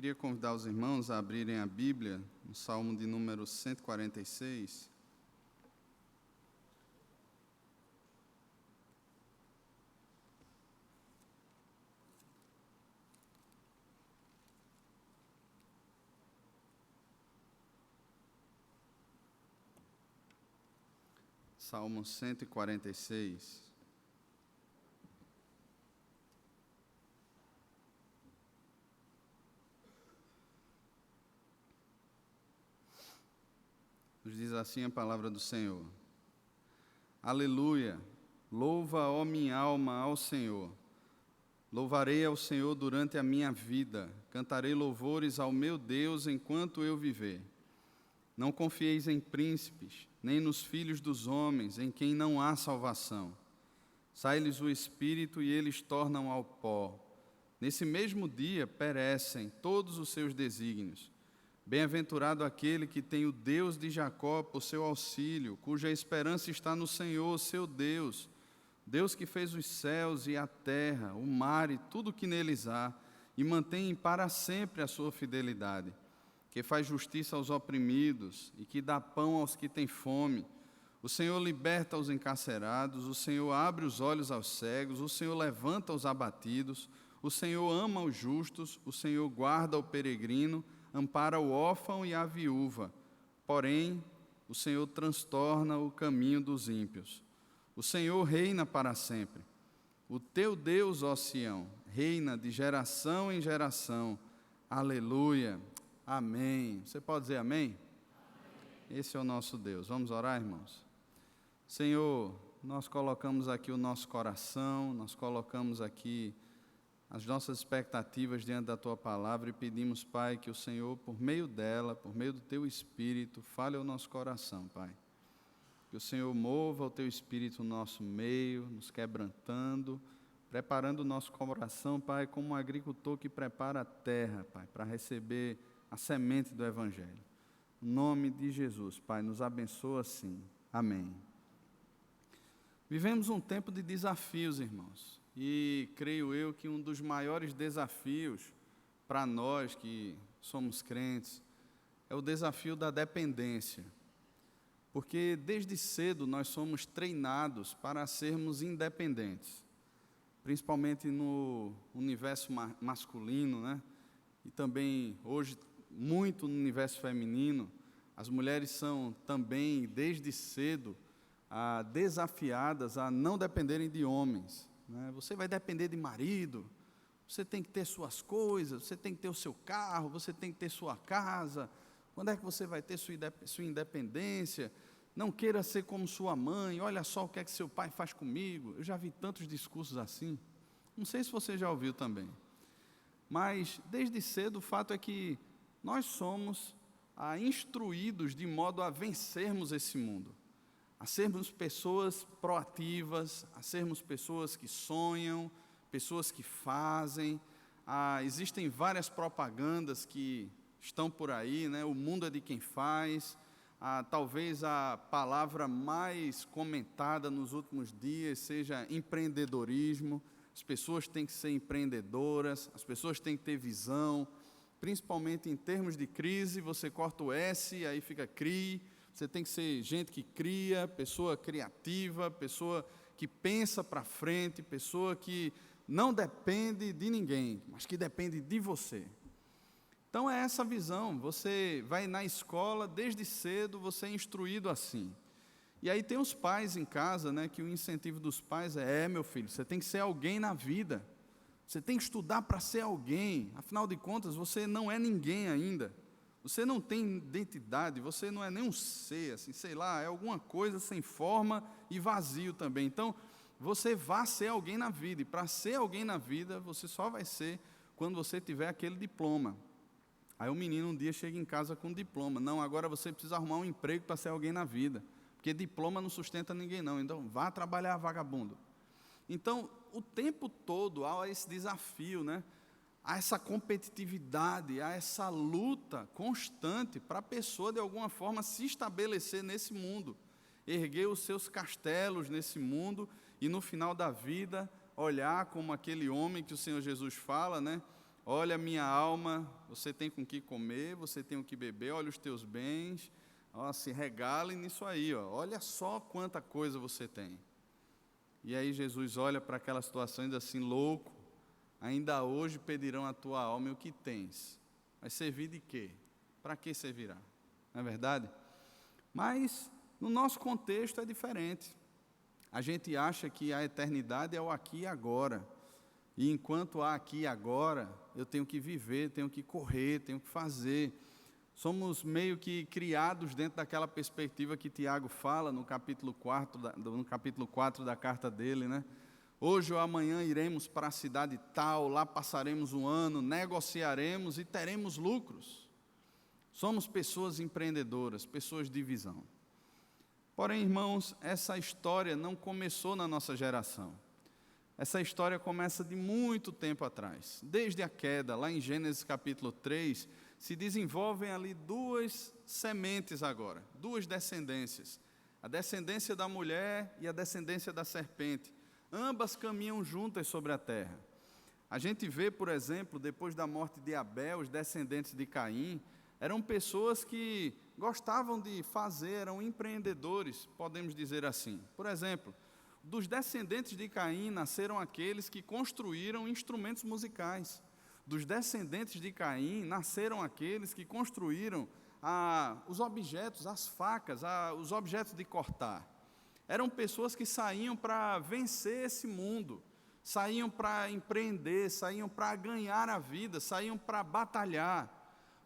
Queria convidar os irmãos a abrirem a Bíblia no Salmo de número 146. Salmo 146. Nos diz assim a palavra do Senhor. Aleluia! Louva, ó minha alma, ao Senhor. Louvarei ao Senhor durante a minha vida. Cantarei louvores ao meu Deus enquanto eu viver. Não confieis em príncipes, nem nos filhos dos homens, em quem não há salvação. Sai-lhes o espírito e eles tornam ao pó. Nesse mesmo dia perecem todos os seus desígnios. Bem-aventurado aquele que tem o Deus de Jacó por seu auxílio, cuja esperança está no Senhor, seu Deus. Deus que fez os céus e a terra, o mar e tudo o que neles há, e mantém para sempre a sua fidelidade. Que faz justiça aos oprimidos e que dá pão aos que têm fome. O Senhor liberta os encarcerados, o Senhor abre os olhos aos cegos, o Senhor levanta os abatidos, o Senhor ama os justos, o Senhor guarda o peregrino, ampara o órfão e a viúva. Porém, o Senhor transtorna o caminho dos ímpios. O Senhor reina para sempre. O teu Deus, ó Sião, reina de geração em geração. Aleluia. Amém. Você pode dizer amém? Amém? Esse é o nosso Deus. Vamos orar, irmãos? Senhor, nós colocamos aqui o nosso coração, nós colocamos aqui as nossas expectativas diante da Tua Palavra e pedimos, Pai, que o Senhor, por meio dela, por meio do Teu Espírito, fale ao nosso coração, Pai. Que o Senhor mova o Teu Espírito no nosso meio, nos quebrantando, preparando o nosso coração, Pai, como um agricultor que prepara a terra, Pai, para receber a semente do Evangelho. Em nome de Jesus, Pai, nos abençoa assim. Amém. Vivemos um tempo de desafios, irmãos. E creio eu que um dos maiores desafios para nós que somos crentes é o desafio da dependência. Porque desde cedo nós somos treinados para sermos independentes, principalmente no universo masculino, né? E também hoje muito no universo feminino. As mulheres são também desde cedo desafiadas a não dependerem de homens. Você vai depender de marido, você tem que ter suas coisas, você tem que ter o seu carro, você tem que ter sua casa. Quando é que você vai ter sua independência? Não queira ser como sua mãe, olha só o que é que seu pai faz comigo. Eu já vi tantos discursos assim, não sei se você já ouviu também. Mas desde cedo o fato é que nós somos instruídos de modo a vencermos esse mundo. A sermos pessoas proativas, a sermos pessoas que sonham, pessoas que fazem. Existem várias propagandas que estão por aí, né? O mundo é de quem faz. Talvez a palavra mais comentada nos últimos dias seja empreendedorismo. As pessoas têm que ser empreendedoras, as pessoas têm que ter visão, principalmente em termos de crise. Você corta o S, aí fica CRI. Você tem que ser gente que cria, pessoa criativa, pessoa que pensa para frente, pessoa que não depende de ninguém, mas que depende de você. Então é essa visão. Você vai na escola, desde cedo você é instruído assim. E aí tem os pais em casa, né, que o incentivo dos pais meu filho, você tem que ser alguém na vida. Você tem que estudar para ser alguém. Afinal de contas, você não é ninguém ainda. Você não tem identidade, você não é nem um ser, assim, sei lá, é alguma coisa sem forma e vazio também. Então, você vai ser alguém na vida, e para ser alguém na vida, você só vai ser quando você tiver aquele diploma. Aí o menino um dia chega em casa com diploma. Não, agora você precisa arrumar um emprego para ser alguém na vida, porque diploma não sustenta ninguém não, então vá trabalhar, vagabundo. Então, o tempo todo há esse desafio, né? Há essa competitividade, há essa luta constante para a pessoa, de alguma forma, se estabelecer nesse mundo, erguer os seus castelos nesse mundo e, no final da vida, olhar como aquele homem que o Senhor Jesus fala, né? Olha, minha alma, você tem com que comer, você tem o que beber, olha os teus bens, ó, se regale nisso aí, ó, olha só quanta coisa você tem. E aí Jesus olha para aquela situação e diz assim: louco, ainda hoje pedirão a tua alma e o que tens. Vai servir de quê? Para que servirá? Não é verdade? Mas no nosso contexto é diferente. A gente acha que a eternidade é o aqui e agora. E enquanto há aqui e agora, eu tenho que viver, tenho que correr, tenho que fazer. Somos meio que criados dentro daquela perspectiva que Tiago fala no capítulo 4 da carta dele, né? Hoje ou amanhã iremos para a cidade tal, lá passaremos um ano, negociaremos e teremos lucros. Somos pessoas empreendedoras, pessoas de visão. Porém, irmãos, essa história não começou na nossa geração. Essa história começa de muito tempo atrás. Desde a queda, lá em Gênesis capítulo 3, se desenvolvem ali duas sementes agora, duas descendências. A descendência da mulher e a descendência da serpente. Ambas caminham juntas sobre a terra. A gente vê, por exemplo, depois da morte de Abel, os descendentes de Caim, eram pessoas que gostavam de fazer, eram empreendedores, podemos dizer assim. Por exemplo, dos descendentes de Caim nasceram aqueles que construíram instrumentos musicais. Dos descendentes de Caim nasceram aqueles que construíram os objetos, as facas, os objetos de cortar. Eram pessoas que saíam para vencer esse mundo, saíam para empreender, saíam para ganhar a vida, saíam para batalhar.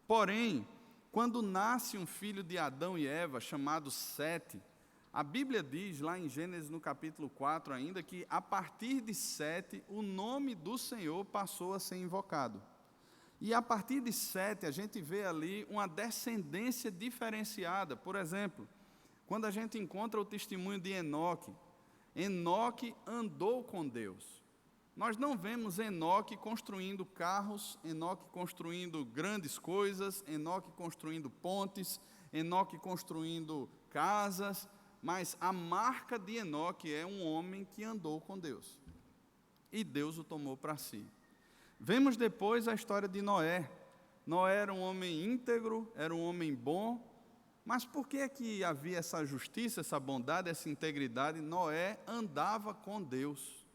Porém, quando nasce um filho de Adão e Eva, chamado Sete, a Bíblia diz, lá em Gênesis, no capítulo 4 ainda, que a partir de Sete, o nome do Senhor passou a ser invocado. E a partir de Sete, a gente vê ali uma descendência diferenciada. Por exemplo, quando a gente encontra o testemunho de Enoque, Enoque andou com Deus. Nós não vemos Enoque construindo carros, Enoque construindo grandes coisas, Enoque construindo pontes, Enoque construindo casas, mas a marca de Enoque é um homem que andou com Deus. E Deus o tomou para si. Vemos depois a história de Noé. Noé era um homem íntegro, era um homem bom, mas por que é que havia essa justiça, essa bondade, essa integridade? Noé andava com Deus.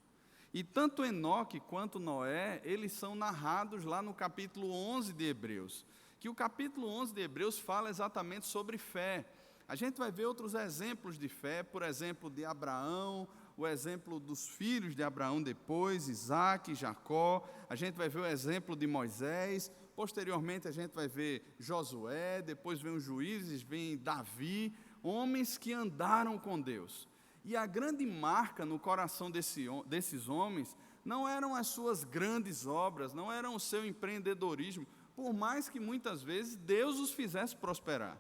E tanto Enoque quanto Noé, eles são narrados lá no capítulo 11 de Hebreus. Que o capítulo 11 de Hebreus fala exatamente sobre fé. A gente vai ver outros exemplos de fé, por exemplo, de Abraão, o exemplo dos filhos de Abraão depois, Isaac, Jacó. A gente vai ver o exemplo de Moisés. Posteriormente, a gente vai ver Josué, depois vem os juízes, vem Davi, homens que andaram com Deus. E a grande marca no coração desses homens não eram as suas grandes obras, não eram o seu empreendedorismo, por mais que muitas vezes Deus os fizesse prosperar.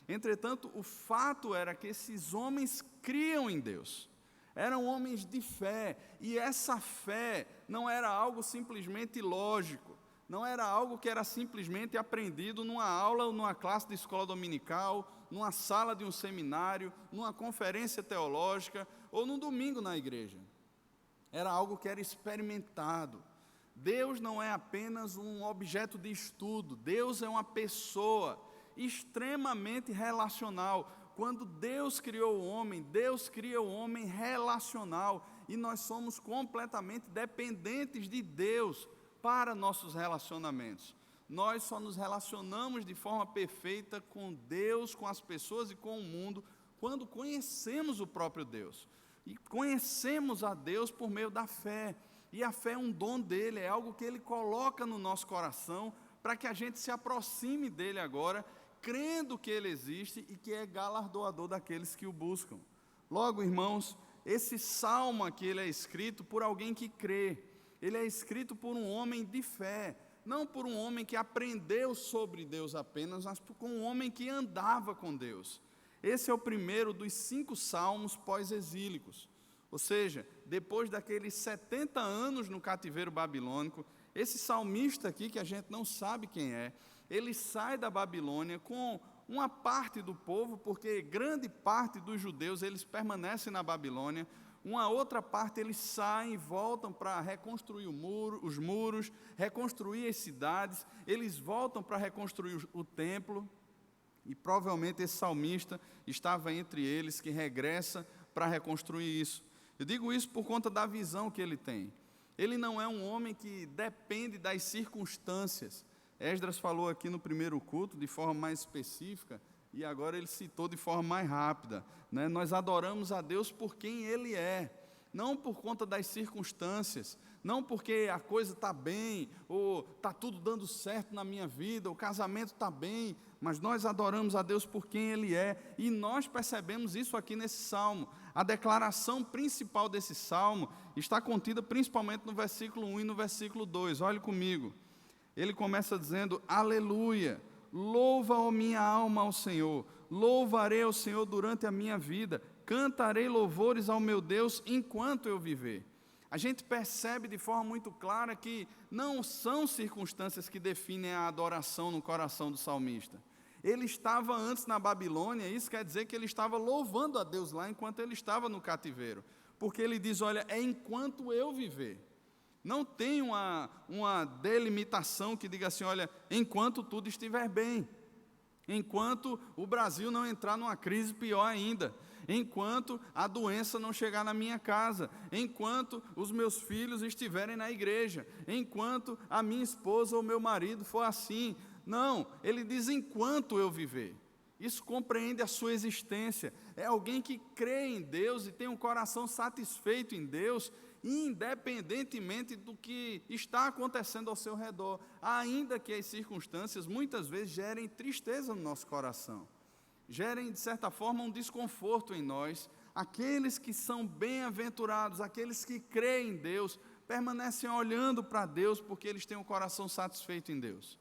Entretanto, o fato era que esses homens criam em Deus, eram homens de fé, e essa fé não era algo simplesmente lógico, não era algo que era simplesmente aprendido numa aula ou numa classe de escola dominical, numa sala de um seminário, numa conferência teológica ou num domingo na igreja. Era algo que era experimentado. Deus não é apenas um objeto de estudo, Deus é uma pessoa extremamente relacional. Quando Deus criou o homem, Deus cria o homem relacional, e nós somos completamente dependentes de Deus para nossos relacionamentos. Nós só nos relacionamos de forma perfeita com Deus, com as pessoas e com o mundo, quando conhecemos o próprio Deus. E conhecemos a Deus por meio da fé. E a fé é um dom dele, é algo que ele coloca no nosso coração, para que a gente se aproxime dele agora, crendo que ele existe e que é galardoador daqueles que o buscam. Logo, irmãos, esse salmo aqui ele é escrito por alguém que crê. Ele é escrito por um homem de fé, não por um homem que aprendeu sobre Deus apenas, mas por um homem que andava com Deus. Esse é o primeiro dos 5 salmos pós-exílicos. Ou seja, depois daqueles 70 anos no cativeiro babilônico, esse salmista aqui, que a gente não sabe quem é, ele sai da Babilônia com uma parte do povo, porque grande parte dos judeus, eles permanecem na Babilônia, Uma outra parte eles saem e voltam para reconstruir os muros, reconstruir as cidades, eles voltam para reconstruir o templo, e provavelmente esse salmista estava entre eles que regressa para reconstruir isso. Eu digo isso por conta da visão que ele tem. Ele não é um homem que depende das circunstâncias. Esdras falou aqui no primeiro culto de forma mais específica, e agora ele citou de forma mais rápida, né? Nós adoramos a Deus por quem Ele é, não por conta das circunstâncias, não porque a coisa está bem, ou está tudo dando certo na minha vida, o casamento está bem, mas nós adoramos a Deus por quem Ele é, e nós percebemos isso aqui nesse salmo. A declaração principal desse salmo está contida principalmente no versículo 1 e no versículo 2, olhe comigo. Ele começa dizendo: aleluia, louva, ó minha alma, ao Senhor, louvarei ao Senhor durante a minha vida, cantarei louvores ao meu Deus enquanto eu viver. A gente percebe de forma muito clara que não são circunstâncias que definem a adoração no coração do salmista. Ele estava antes na Babilônia, isso quer dizer que ele estava louvando a Deus lá enquanto ele estava no cativeiro, porque ele diz: olha, é enquanto eu viver. Não tem uma delimitação que diga assim: olha, enquanto tudo estiver bem, enquanto o Brasil não entrar numa crise pior ainda, enquanto a doença não chegar na minha casa, enquanto os meus filhos estiverem na igreja, enquanto a minha esposa ou meu marido for assim. Não, ele diz: enquanto eu viver. Isso compreende a sua existência. É alguém que crê em Deus e tem um coração satisfeito em Deus, independentemente do que está acontecendo ao seu redor, ainda que as circunstâncias muitas vezes gerem tristeza no nosso coração, gerem de certa forma um desconforto em nós. Aqueles que são bem-aventurados, aqueles que creem em Deus, permanecem olhando para Deus porque eles têm um coração satisfeito em Deus.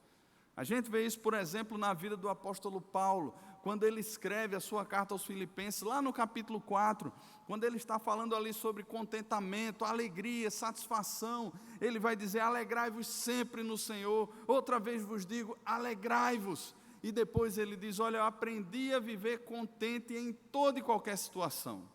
A gente vê isso, por exemplo, na vida do apóstolo Paulo, quando ele escreve a sua carta aos Filipenses, lá no capítulo 4, quando ele está falando ali sobre contentamento, alegria, satisfação, ele vai dizer: alegrai-vos sempre no Senhor, outra vez vos digo, alegrai-vos. E depois ele diz: olha, eu aprendi a viver contente em toda e qualquer situação,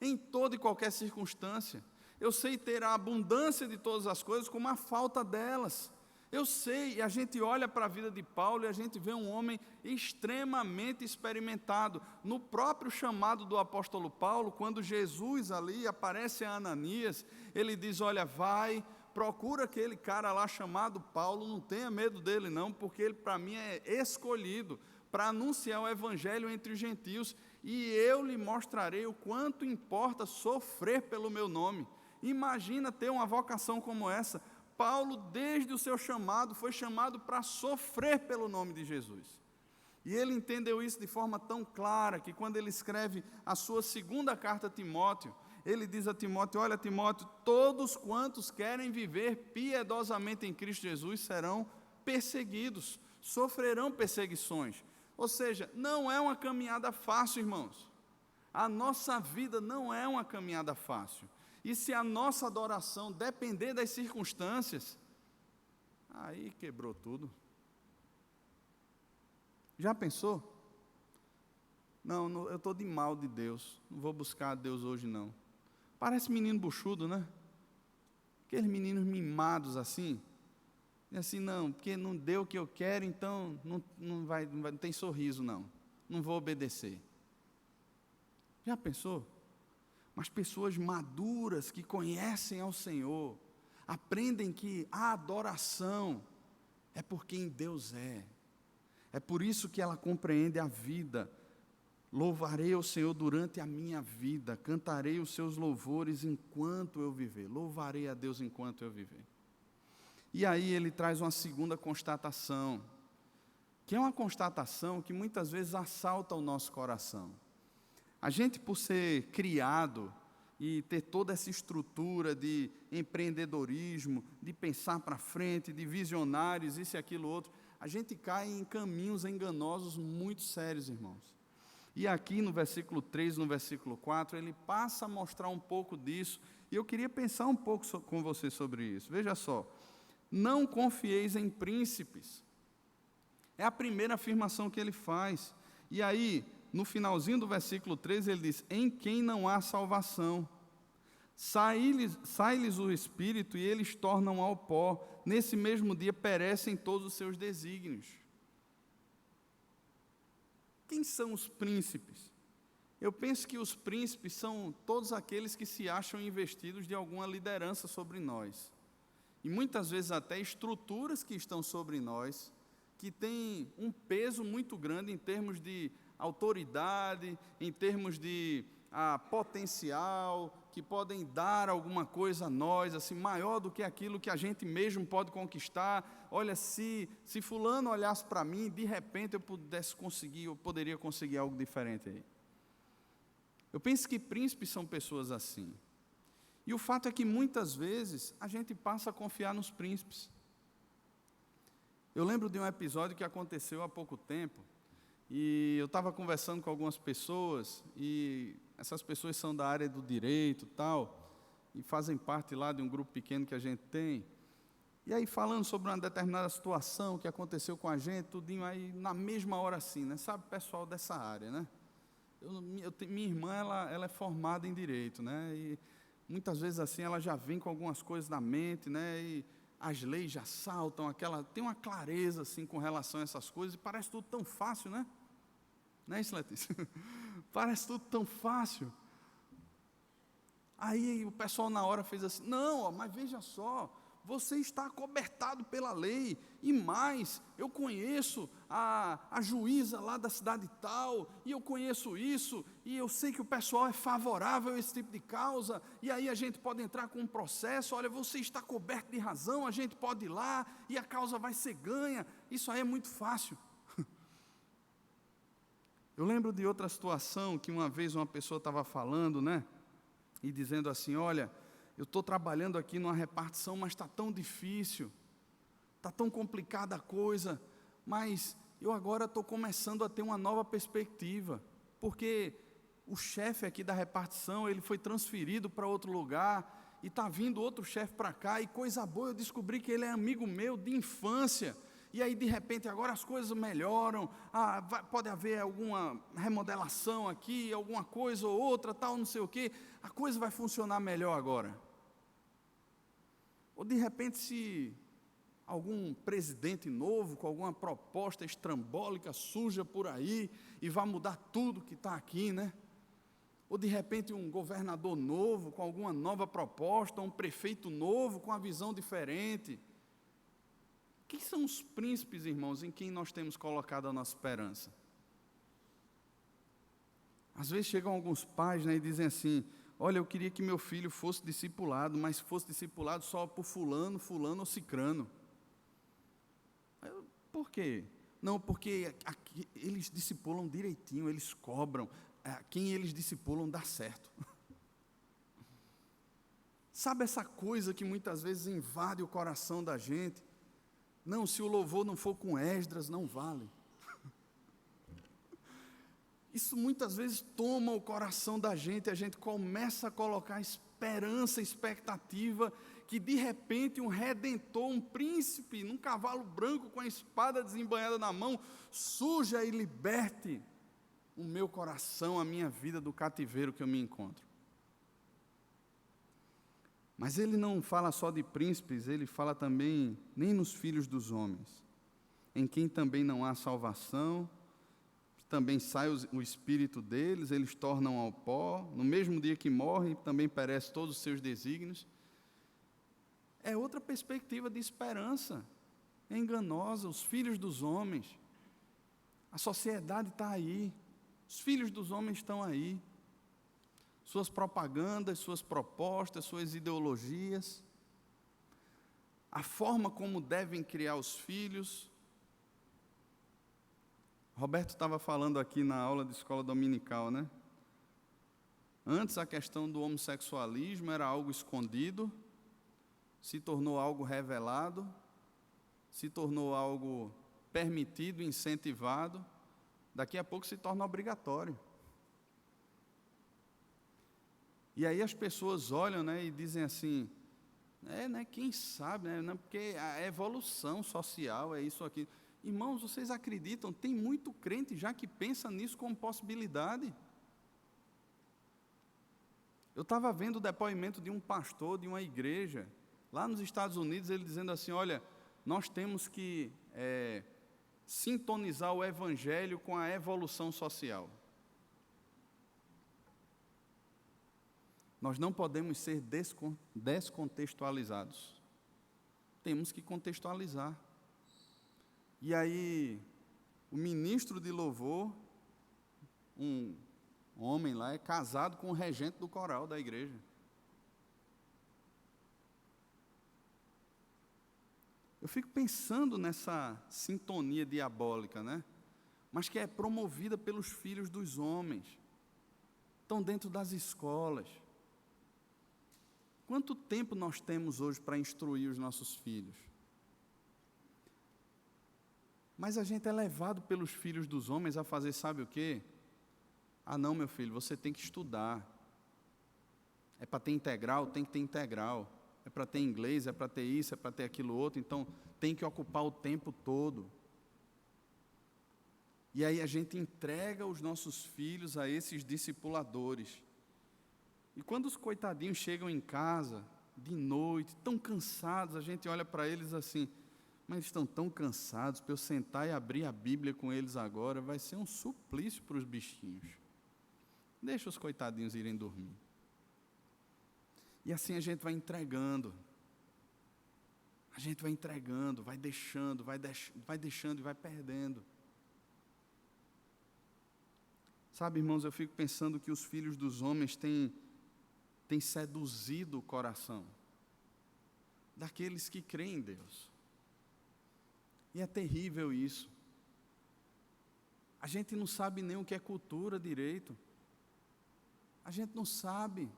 em toda e qualquer circunstância. Eu sei ter a abundância de todas as coisas como a falta delas. Eu sei, e a gente olha para a vida de Paulo e a gente vê um homem extremamente experimentado. No próprio chamado do apóstolo Paulo, quando Jesus ali aparece a Ananias, ele diz: olha, vai, procura aquele cara lá chamado Paulo, não tenha medo dele não, porque ele para mim é escolhido para anunciar o evangelho entre os gentios, e eu lhe mostrarei o quanto importa sofrer pelo meu nome. Imagina ter uma vocação como essa. Paulo, desde o seu chamado, foi chamado para sofrer pelo nome de Jesus. E ele entendeu isso de forma tão clara, que quando ele escreve a sua segunda carta a Timóteo, ele diz a Timóteo: olha, Timóteo, todos quantos querem viver piedosamente em Cristo Jesus serão perseguidos, sofrerão perseguições. Ou seja, não é uma caminhada fácil, irmãos. A nossa vida não é uma caminhada fácil. E se a nossa adoração depender das circunstâncias, aí quebrou tudo. Já pensou? Não, eu estou de mal de Deus, não vou buscar a Deus hoje não. Parece menino buchudo, né? Aqueles meninos mimados assim, e assim, não, porque não deu o que eu quero, então não tem sorriso não vou obedecer. Já pensou? Mas pessoas maduras que conhecem ao Senhor, aprendem que a adoração é por quem Deus é. É por isso que ela compreende a vida. Louvarei ao Senhor durante a minha vida, cantarei os seus louvores enquanto eu viver. Louvarei a Deus enquanto eu viver. E aí ele traz uma segunda constatação, que é uma constatação que muitas vezes assalta o nosso coração. A gente, por ser criado e ter toda essa estrutura de empreendedorismo, de pensar para frente, de visionários, isso e aquilo outro, a gente cai em caminhos enganosos muito sérios, irmãos. E aqui no versículo 3, no versículo 4, ele passa a mostrar um pouco disso, e eu queria pensar um pouco com você sobre isso. Veja só: não confieis em príncipes. É a primeira afirmação que ele faz. E aí, no finalzinho do versículo 13, ele diz: em quem não há salvação. Sai-lhes o espírito e eles tornam ao pó. Nesse mesmo dia perecem todos os seus desígnios. Quem são os príncipes? Eu penso que os príncipes são todos aqueles que se acham investidos de alguma liderança sobre nós. E muitas vezes até estruturas que estão sobre nós, que têm um peso muito grande em termos de autoridade, em termos de potencial, que podem dar alguma coisa a nós, assim, maior do que aquilo que a gente mesmo pode conquistar. Olha, se fulano olhasse para mim, de repente eu poderia conseguir algo diferente aí. Eu penso que príncipes são pessoas assim. E o fato é que muitas vezes a gente passa a confiar nos príncipes. Eu lembro de um episódio que aconteceu há pouco tempo, e eu estava conversando com algumas pessoas, e essas pessoas são da área do direito e tal, e fazem parte lá de um grupo pequeno que a gente tem. E aí falando sobre uma determinada situação que aconteceu com a gente, tudinho aí, na mesma hora assim, né? Sabe, pessoal dessa área, né? Minha irmã, ela é formada em direito, né? E muitas vezes assim ela já vem com algumas coisas na mente, né? E as leis já saltam, tem uma clareza assim com relação a essas coisas, e parece tudo tão fácil, né? Não é isso, Letícia? Parece tudo tão fácil. Aí o pessoal na hora fez assim: não, mas veja só, você está acobertado pela lei, e mais, eu conheço a juíza lá da cidade tal, e eu conheço isso, e eu sei que o pessoal é favorável a esse tipo de causa, e aí a gente pode entrar com um processo. Olha, você está coberto de razão, a gente pode ir lá, e a causa vai ser ganha. Isso aí é muito fácil. Eu lembro de outra situação, que uma vez uma pessoa estava falando, né, e dizendo assim: olha, eu estou trabalhando aqui numa repartição, mas está tão difícil, está tão complicada a coisa, mas eu agora estou começando a ter uma nova perspectiva, porque o chefe aqui da repartição, ele foi transferido para outro lugar, e está vindo outro chefe para cá, e coisa boa, eu descobri que ele é amigo meu de infância, e aí de repente agora as coisas melhoram, pode haver alguma remodelação aqui, alguma coisa ou outra, tal, não sei o quê, a coisa vai funcionar melhor agora. Ou de repente, se algum presidente novo, com alguma proposta estrambólica, suja por aí, e vai mudar tudo que está aqui, né? Ou de repente um governador novo, com alguma nova proposta, um prefeito novo, com uma visão diferente. Quem são os príncipes, irmãos, em quem nós temos colocado a nossa esperança? Às vezes chegam alguns pais, né, e dizem assim: olha, eu queria que meu filho fosse discipulado, mas fosse discipulado só por fulano ou cicrano. Por quê? Não, porque aqui, eles discipulam direitinho, eles cobram, quem eles discipulam dá certo. Sabe essa coisa que muitas vezes invade o coração da gente? Não, se o louvor não for com Esdras, não vale. Isso muitas vezes toma o coração da gente, a gente começa a colocar esperança, expectativa, que de repente um redentor, um príncipe, num cavalo branco com a espada desembanhada na mão, surja e liberte o meu coração, a minha vida do cativeiro que eu me encontro. Mas ele não fala só de príncipes, ele fala também nem nos filhos dos homens, em quem também não há salvação. Também sai o espírito deles, eles tornam ao pó, no mesmo dia que morrem, também perecem todos os seus desígnios. É outra perspectiva de esperança, é enganosa. Os filhos dos homens, a sociedade está aí, os filhos dos homens estão aí, suas propagandas, suas propostas, suas ideologias, a forma como devem criar os filhos. Roberto estava falando aqui na aula de escola dominical, né? Antes a questão do homossexualismo era algo escondido, se tornou algo revelado, se tornou algo permitido, incentivado, daqui a pouco se torna obrigatório. E aí as pessoas olham, né, e dizem assim: né, quem sabe, né, porque a evolução social é isso aqui. Irmãos, vocês acreditam? Tem muito crente já que pensa nisso como possibilidade. Eu estava vendo o depoimento de um pastor de uma igreja, lá nos Estados Unidos, ele dizendo assim, olha, nós temos que sintonizar o evangelho com a evolução social. Nós não podemos ser descontextualizados. Temos que contextualizar. E aí, o ministro de louvor, um homem lá, é casado com o regente do coral da igreja. Eu fico pensando nessa sintonia diabólica, né? Mas que é promovida pelos filhos dos homens. Estão dentro das escolas. Quanto tempo nós temos hoje para instruir os nossos filhos? Mas a gente é levado pelos filhos dos homens a fazer, sabe o quê? Ah, não, meu filho, você tem que estudar. É para ter integral, tem que ter integral. É para ter inglês, é para ter isso, é para ter aquilo outro. Então, tem que ocupar o tempo todo. E aí a gente entrega os nossos filhos a esses discipuladores. E quando os coitadinhos chegam em casa, de noite, tão cansados, a gente olha para eles assim, mas eles estão tão cansados, para eu sentar e abrir a Bíblia com eles agora, vai ser um suplício para os bichinhos. Deixa os coitadinhos irem dormir. E assim a gente vai entregando. A gente vai entregando, vai deixando, vai deixando e vai perdendo. Sabe, irmãos, eu fico pensando que os filhos dos homens têm seduzido o coração daqueles que creem em Deus. E é terrível isso. A gente não sabe nem o que é cultura direito. A gente não sabe.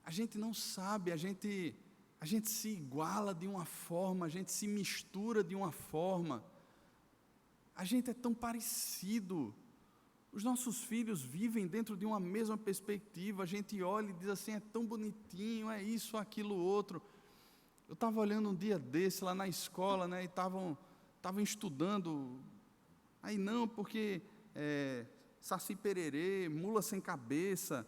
A gente não sabe, a gente se iguala de uma forma, a gente se mistura de uma forma. A gente é tão parecido. Os nossos filhos vivem dentro de uma mesma perspectiva, a gente olha e diz assim, é tão bonitinho, é isso, aquilo, outro. Eu estava olhando um dia desse lá na escola, né, e estavam estudando, aí não, porque Saci Pererê, mula sem cabeça,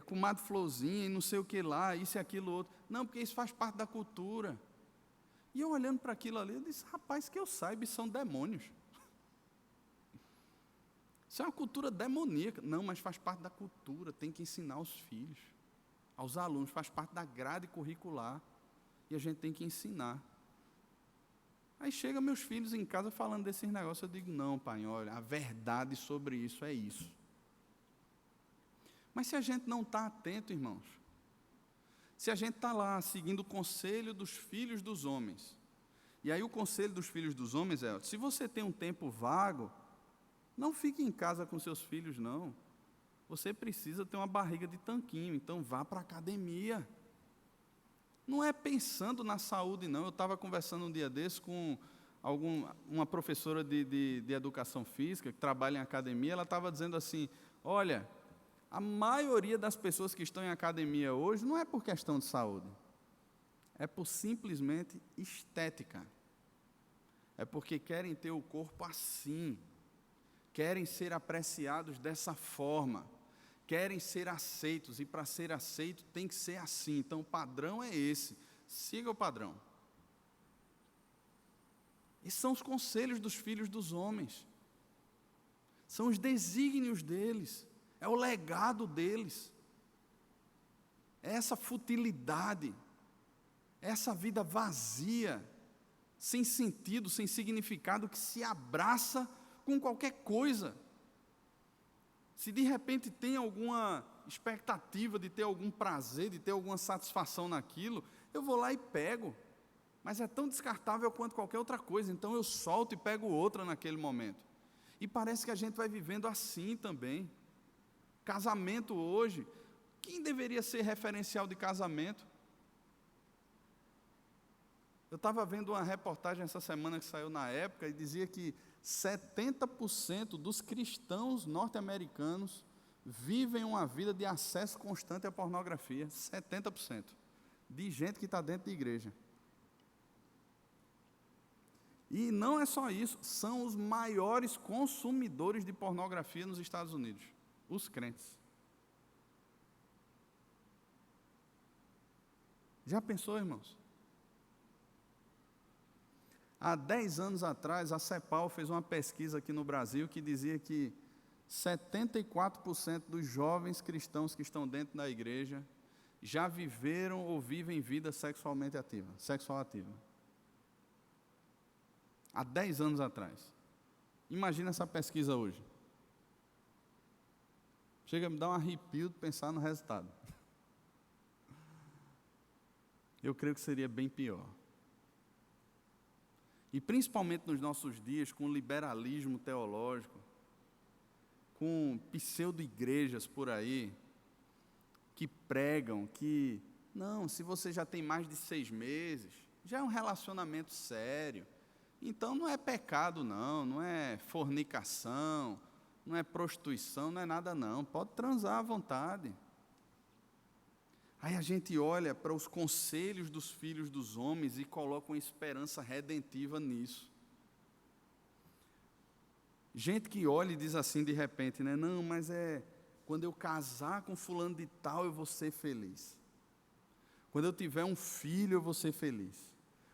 comadre Florzinha e não sei o que lá, isso e aquilo, outro. Não, porque isso faz parte da cultura. E eu olhando para aquilo ali, eu disse, rapaz, que eu saiba, são demônios. Isso é uma cultura demoníaca. Não, mas faz parte da cultura, tem que ensinar aos filhos, aos alunos, faz parte da grade curricular, e a gente tem que ensinar. Aí chega meus filhos em casa falando desses negócios, eu digo, não, pai, olha, a verdade sobre isso é isso. Mas se a gente não está atento, irmãos, se a gente está lá seguindo o conselho dos filhos dos homens, e aí o conselho dos filhos dos homens é, se você tem um tempo vago, não fique em casa com seus filhos, não. Você precisa ter uma barriga de tanquinho, então vá para a academia. Não é pensando na saúde, não. Eu estava conversando um dia desse com uma professora de educação física, que trabalha em academia, ela estava dizendo assim, olha, a maioria das pessoas que estão em academia hoje não é por questão de saúde, é por simplesmente estética. É porque querem ter o corpo assim, querem ser apreciados dessa forma, querem ser aceitos, e para ser aceito tem que ser assim. Então o padrão é esse, siga o padrão. Esses são os conselhos dos filhos dos homens, são os desígnios deles, é o legado deles, é essa futilidade, é essa vida vazia, sem sentido, sem significado, que se abraça com qualquer coisa. Se de repente tem alguma expectativa de ter algum prazer, de ter alguma satisfação naquilo, eu vou lá e pego, mas é tão descartável quanto qualquer outra coisa, então eu solto e pego outra naquele momento. E parece que a gente vai vivendo assim também. Casamento hoje, quem deveria ser referencial de casamento? Eu estava vendo uma reportagem essa semana que saiu na época e dizia que 70% dos cristãos norte-americanos vivem uma vida de acesso constante à pornografia. 70% de gente que está dentro da igreja. E não é só isso, são os maiores consumidores de pornografia nos Estados Unidos, os crentes. Já pensou, irmãos? Há 10 anos atrás, a CEPAL fez uma pesquisa aqui no Brasil que dizia que 74% dos jovens cristãos que estão dentro da igreja já viveram ou vivem vida sexual ativa. Há 10 anos atrás. Imagina essa pesquisa hoje. Chega a me dar um arrepio de pensar no resultado. Eu creio que seria bem pior. E principalmente nos nossos dias, com o liberalismo teológico, com pseudo-igrejas por aí, que pregam que, não, se você já tem mais de 6 meses, já é um relacionamento sério. Então não é pecado não é fornicação, não é prostituição, não é nada não, pode transar à vontade. Aí a gente olha para os conselhos dos filhos dos homens e coloca uma esperança redentiva nisso. Gente que olha e diz assim de repente, né? Não, mas quando eu casar com fulano de tal eu vou ser feliz. Quando eu tiver um filho eu vou ser feliz.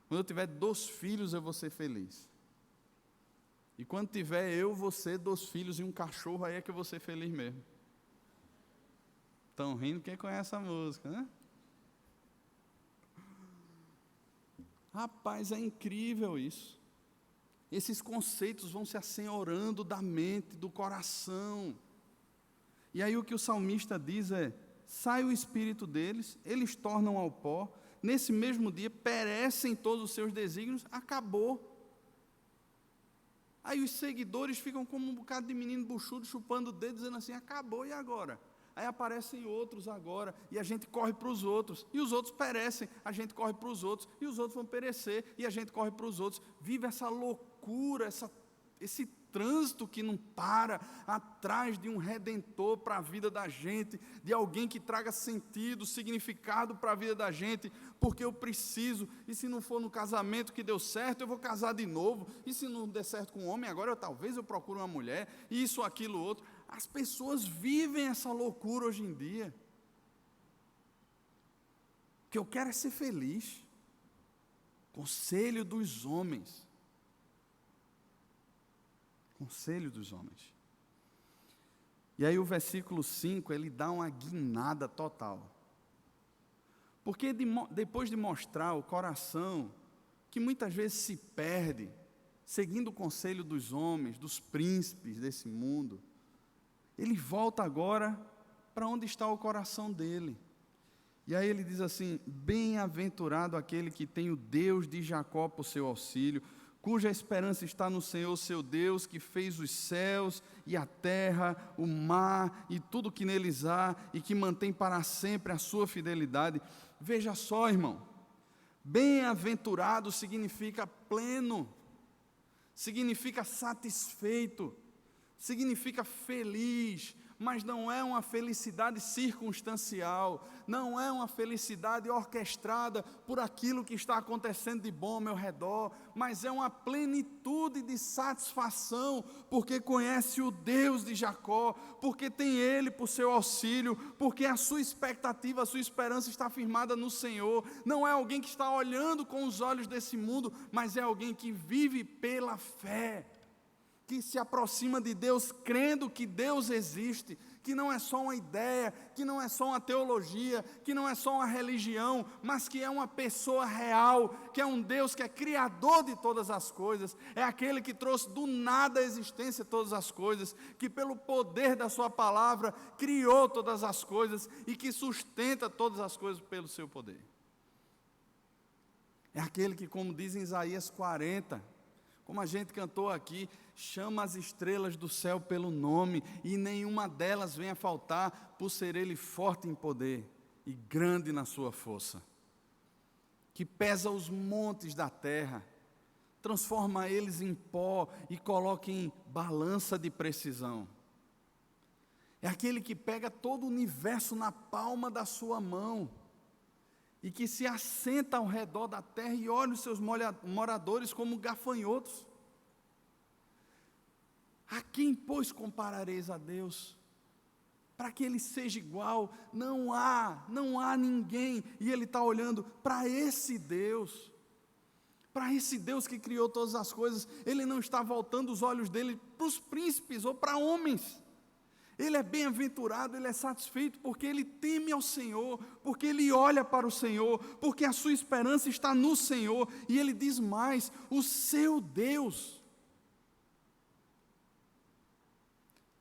Quando eu tiver 2 filhos, eu vou ser feliz. E quando tiver eu, você, 2 filhos e um cachorro, aí é que eu vou ser feliz mesmo. Estão rindo quem conhece a música, né? Rapaz, é incrível isso. Esses conceitos vão se assenhorando da mente, do coração. E aí o que o salmista diz é: sai o espírito deles, eles tornam ao pó, nesse mesmo dia perecem todos os seus desígnios, acabou. Aí os seguidores ficam como um bocado de menino buchudo chupando o dedo, dizendo assim, acabou, e agora? Aí aparecem outros agora, e a gente corre para os outros, e os outros perecem, a gente corre para os outros, e os outros vão perecer, e a gente corre para os outros. Vive essa loucura, esse trânsito que não para, atrás de um redentor para a vida da gente, de alguém que traga sentido, significado para a vida da gente, porque eu preciso, e se não for no casamento que deu certo, eu vou casar de novo, e se não der certo com um homem, agora talvez eu procure uma mulher, isso, aquilo, outro. As pessoas vivem essa loucura hoje em dia. O que eu quero é ser feliz. Conselho dos homens. Conselho dos homens. E aí o versículo 5, ele dá uma guinada total. Porque depois de mostrar o coração, que muitas vezes se perde, seguindo o conselho dos homens, dos príncipes desse mundo, ele volta agora para onde está o coração dele. E aí ele diz assim, bem-aventurado aquele que tem o Deus de Jacó por seu auxílio, cuja esperança está no Senhor, seu Deus, que fez os céus e a terra, o mar e tudo que neles há, e que mantém para sempre a sua fidelidade. Veja só, irmão, bem-aventurado significa pleno, significa satisfeito, significa feliz, mas não é uma felicidade circunstancial, não é uma felicidade orquestrada por aquilo que está acontecendo de bom ao meu redor, mas é uma plenitude de satisfação, porque conhece o Deus de Jacó, porque tem Ele por seu auxílio, porque a sua expectativa, a sua esperança está firmada no Senhor. Não é alguém que está olhando com os olhos desse mundo, mas é alguém que vive pela fé, que se aproxima de Deus crendo que Deus existe, que não é só uma ideia, que não é só uma teologia, que não é só uma religião, mas que é uma pessoa real, que é um Deus que é criador de todas as coisas, é aquele que trouxe do nada à existência todas as coisas, que pelo poder da sua palavra criou todas as coisas e que sustenta todas as coisas pelo seu poder. É aquele que, como diz em Isaías 40, como a gente cantou aqui, chama as estrelas do céu pelo nome, e nenhuma delas vem a faltar, por ser Ele forte em poder e grande na sua força, que pesa os montes da terra, transforma eles em pó e coloca em balança de precisão. É aquele que pega todo o universo na palma da sua mão e que se assenta ao redor da terra e olha os seus moradores como gafanhotos. A quem, pois, comparareis a Deus? Para que Ele seja igual, não há ninguém. E Ele está olhando para esse Deus que criou todas as coisas. Ele não está voltando os olhos dele para os príncipes ou para homens. Ele é bem-aventurado, ele é satisfeito porque ele teme ao Senhor, porque ele olha para o Senhor, porque a sua esperança está no Senhor. E ele diz mais: o seu Deus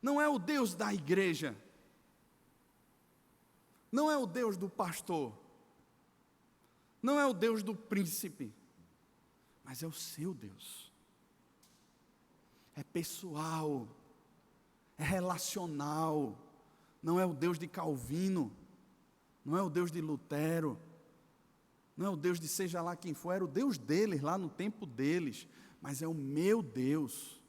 não é o Deus da igreja, não é o Deus do pastor, não é o Deus do príncipe, mas é o seu Deus. É pessoal, é relacional. Não é o Deus de Calvino, não é o Deus de Lutero, não é o Deus de seja lá quem for, era o Deus deles lá no tempo deles, mas é o meu Deus.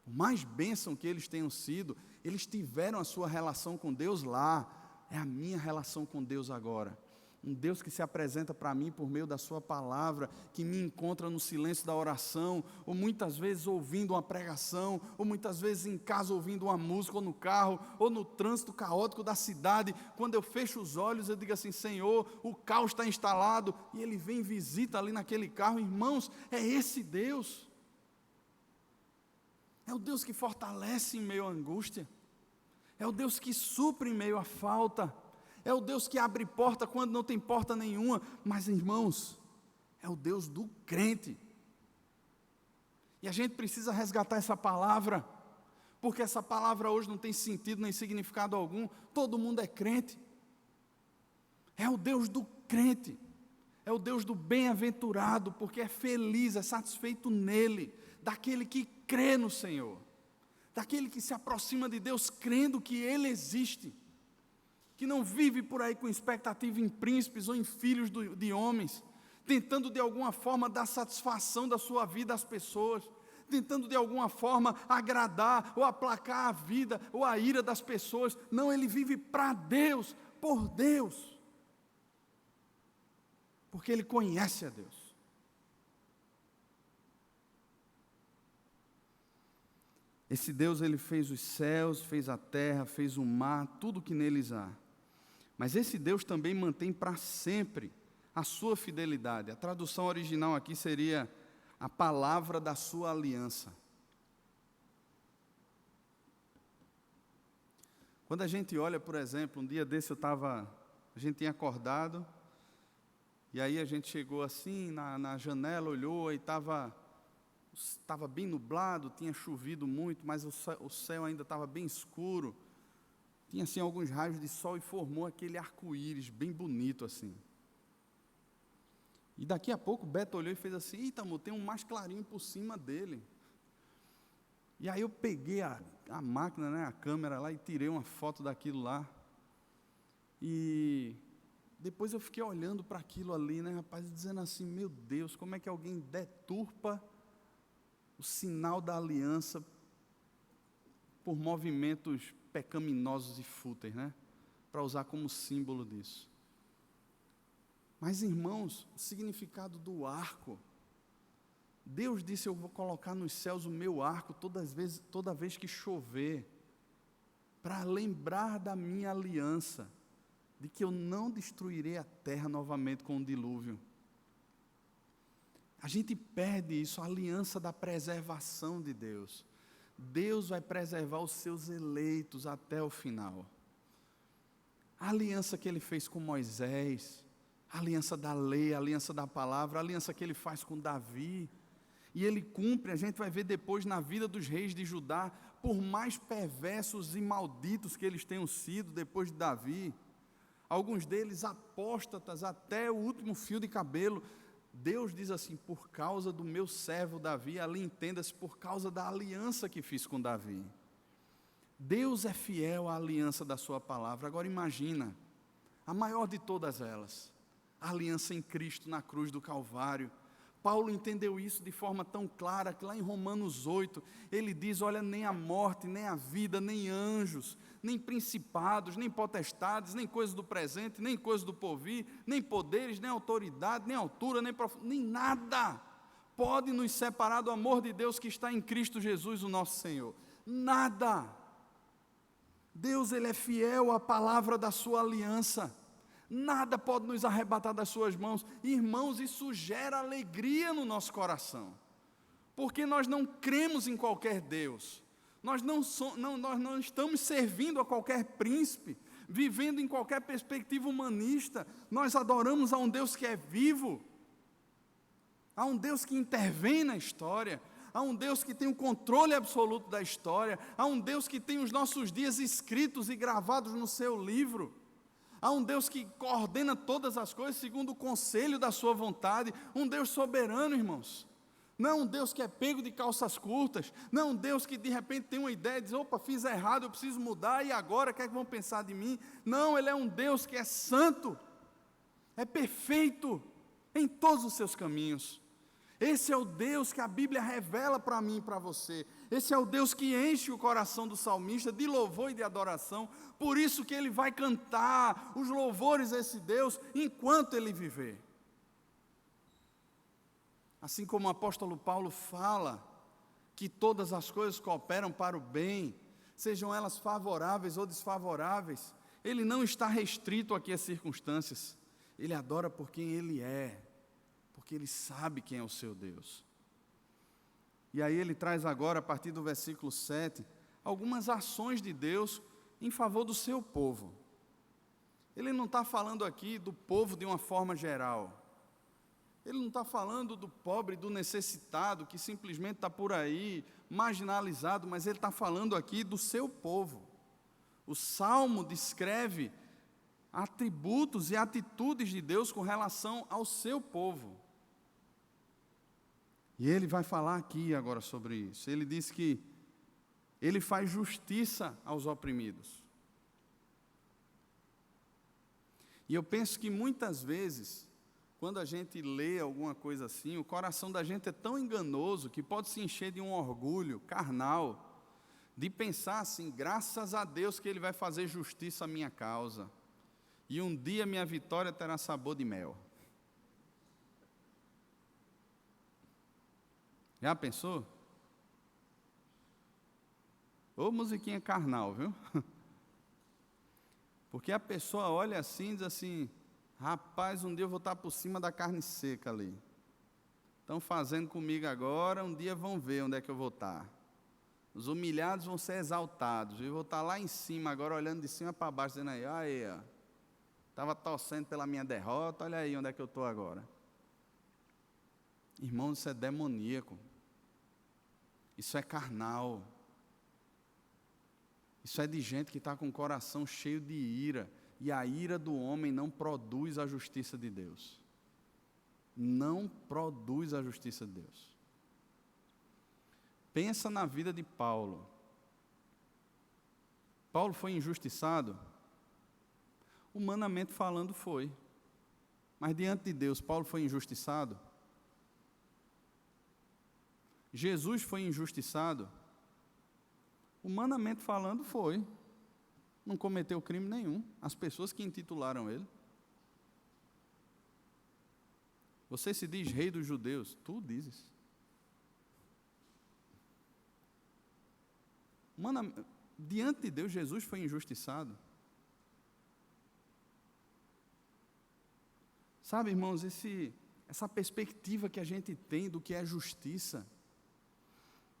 Por mais bênção que eles tenham sido, eles tiveram a sua relação com Deus lá. É a minha relação com Deus agora. Um Deus que se apresenta para mim por meio da sua palavra, que me encontra no silêncio da oração, ou muitas vezes ouvindo uma pregação, ou muitas vezes em casa ouvindo uma música, ou no carro, ou no trânsito caótico da cidade. Quando eu fecho os olhos, eu digo assim: Senhor, o caos está instalado, e Ele vem e visita ali naquele carro. Irmãos, é esse Deus. É o Deus que fortalece em meio à angústia. É o Deus que supre em meio à falta. É o Deus que abre porta quando não tem porta nenhuma. Mas, irmãos, é o Deus do crente. E a gente precisa resgatar essa palavra, porque essa palavra hoje não tem sentido nem significado algum. Todo mundo é crente. É o Deus do crente. É o Deus do bem-aventurado, porque é feliz, é satisfeito nele, daquele que crê no Senhor, daquele que se aproxima de Deus crendo que Ele existe, que não vive por aí com expectativa em príncipes ou em filhos de homens, tentando de alguma forma dar satisfação da sua vida às pessoas, tentando de alguma forma agradar ou aplacar a vida ou a ira das pessoas. Não, ele vive para Deus, por Deus, porque ele conhece a Deus. Esse Deus, ele fez os céus, fez a terra, fez o mar, tudo que neles há. Mas esse Deus também mantém para sempre a sua fidelidade. A tradução original aqui seria a palavra da sua aliança. Quando a gente olha, por exemplo, um dia desse a gente tinha acordado, e aí a gente chegou assim na janela, olhou e estava bem nublado, tinha chovido muito, mas o céu ainda estava bem escuro. Tinha assim alguns raios de sol e formou aquele arco-íris bem bonito assim. E daqui a pouco o Beto olhou e fez assim: eita, amor, tem um mais clarinho por cima dele. E aí eu peguei a máquina, né, a câmera lá, e tirei uma foto daquilo lá. E depois eu fiquei olhando para aquilo ali, né, rapaz, dizendo assim: meu Deus, como é que alguém deturpa o sinal da aliança por movimentos pecaminosos e fúteis, né? Para usar como símbolo disso. Mas, irmãos, o significado do arco, Deus disse: eu vou colocar nos céus o meu arco toda vez que chover, para lembrar da minha aliança, de que eu não destruirei a terra novamente com o dilúvio. A gente perde isso, a aliança da preservação de Deus. Deus vai preservar os seus eleitos até o final. A aliança que Ele fez com Moisés, a aliança da lei, a aliança da palavra, a aliança que Ele faz com Davi, e Ele cumpre, a gente vai ver depois na vida dos reis de Judá, por mais perversos e malditos que eles tenham sido depois de Davi, alguns deles apóstatas até o último fio de cabelo, Deus diz assim: por causa do meu servo Davi, ali entenda-se, por causa da aliança que fiz com Davi. Deus é fiel à aliança da sua palavra. Agora imagina, a maior de todas elas, a aliança em Cristo na cruz do Calvário, Paulo entendeu isso de forma tão clara, que lá em Romanos 8, ele diz, olha, nem a morte, nem a vida, nem anjos, nem principados, nem potestades, nem coisas do presente, nem coisas do porvir, nem poderes, nem autoridade, nem altura, nem nada pode nos separar do amor de Deus que está em Cristo Jesus, o nosso Senhor. Nada. Deus, Ele é fiel à palavra da sua aliança. Nada pode nos arrebatar das suas mãos. Irmãos, isso gera alegria no nosso coração, porque nós não cremos em qualquer Deus, nós não estamos servindo a qualquer príncipe, vivendo em qualquer perspectiva humanista. Nós adoramos a um Deus que é vivo, a um Deus que intervém na história, a um Deus que tem o controle absoluto da história, a um Deus que tem os nossos dias escritos e gravados no seu livro, a um Deus que coordena todas as coisas segundo o conselho da sua vontade, um Deus soberano, irmãos. Não é um Deus que é pego de calças curtas, não é um Deus que de repente tem uma ideia e diz, opa, fiz errado, eu preciso mudar, e agora o que é que vão pensar de mim? Não, Ele é um Deus que é santo, é perfeito em todos os seus caminhos. Esse é o Deus que a Bíblia revela para mim e para você. Esse é o Deus que enche o coração do salmista de louvor e de adoração. Por isso que ele vai cantar os louvores a esse Deus enquanto ele viver. Assim como o apóstolo Paulo fala que todas as coisas cooperam para o bem, sejam elas favoráveis ou desfavoráveis, ele não está restrito aqui às circunstâncias. Ele adora por quem ele é, porque ele sabe quem é o seu Deus. E aí ele traz agora, a partir do versículo 7, algumas ações de Deus em favor do seu povo. Ele não está falando aqui do povo de uma forma geral. Ele não está falando do pobre, do necessitado, que simplesmente está por aí, marginalizado, mas ele está falando aqui do seu povo. O Salmo descreve atributos e atitudes de Deus com relação ao seu povo. E ele vai falar aqui agora sobre isso. Ele diz que ele faz justiça aos oprimidos. E eu penso que muitas vezes, quando a gente lê alguma coisa assim, o coração da gente é tão enganoso que pode se encher de um orgulho carnal, de pensar assim, graças a Deus que Ele vai fazer justiça à minha causa, e um dia minha vitória terá sabor de mel. Já pensou? Ô musiquinha carnal, viu? Porque a pessoa olha assim e diz assim, rapaz, um dia eu vou estar por cima da carne seca ali. Estão fazendo comigo agora, um dia vão ver onde é que eu vou estar. Os humilhados vão ser exaltados. Eu vou estar lá em cima agora, olhando de cima para baixo, dizendo aí, ó, estava torcendo pela minha derrota, olha aí onde é que eu estou agora. Irmão, isso é demoníaco. Isso é carnal. Isso é de gente que está com o coração cheio de ira. E a ira do homem não produz a justiça de Deus. Não produz a justiça de Deus. Pensa na vida de Paulo. Paulo foi injustiçado? Humanamente falando, foi. Mas diante de Deus, Paulo foi injustiçado? Jesus foi injustiçado? Humanamente falando, foi. Não cometeu crime nenhum. As pessoas que intitularam ele. Você se diz rei dos judeus, tu dizes. Diante de Deus, Jesus foi injustiçado. Sabe, irmãos, essa perspectiva que a gente tem do que é justiça,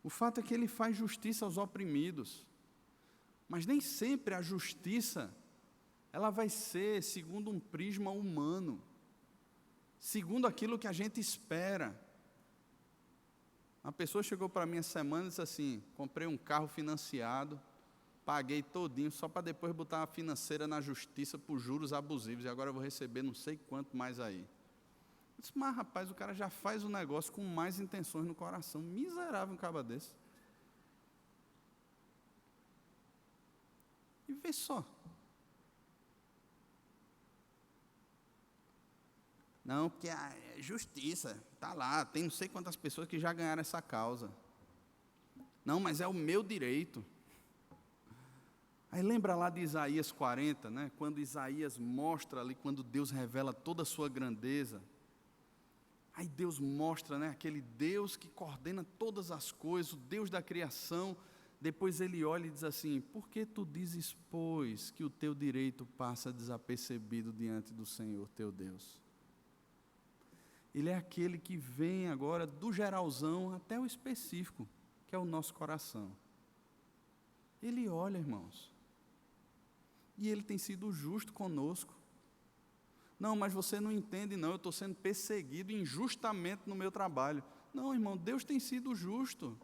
o fato é que Ele faz justiça aos oprimidos, mas nem sempre a justiça, ela vai ser segundo um prisma humano, segundo aquilo que a gente espera. Uma pessoa chegou para mim essa semana e disse assim, comprei um carro financiado, paguei todinho, só para depois botar a financeira na justiça por juros abusivos, e agora eu vou receber não sei quanto mais aí. Eu disse, mas rapaz, o cara já faz o negócio com mais intenções no coração. Miserável um caba desse. E vê só. Não, porque é justiça. tá lá, tem não sei quantas pessoas que já ganharam essa causa. Não, mas é o meu direito. Aí lembra lá de Isaías 40, né? Quando Isaías mostra ali, quando Deus revela toda a sua grandeza. Aí Deus mostra, né, aquele Deus que coordena todas as coisas, o Deus da criação. Depois ele olha e diz assim: por que tu dizes, pois, que o teu direito passa desapercebido diante do Senhor teu Deus? Ele é aquele que vem agora do geralzão até o específico, que é o nosso coração. Ele olha, irmãos, e ele tem sido justo conosco. Não, mas você não entende, não, eu estou sendo perseguido injustamente no meu trabalho. Não, irmão, Deus tem sido justo.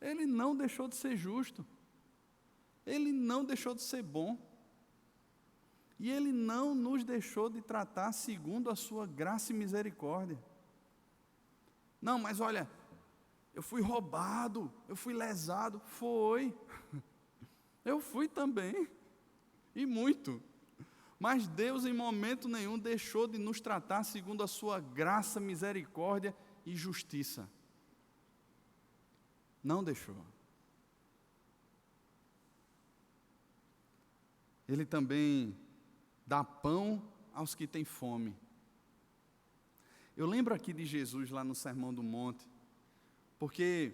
Ele não deixou de ser justo. Ele não deixou de ser bom. E Ele não nos deixou de tratar segundo a sua graça e misericórdia. Não, mas olha, eu fui roubado, eu fui lesado. Foi. Eu fui também. E muito. Mas Deus em momento nenhum deixou de nos tratar segundo a sua graça, misericórdia e justiça. Não deixou. Ele também dá pão aos que têm fome. Eu lembro aqui de Jesus lá no Sermão do Monte, porque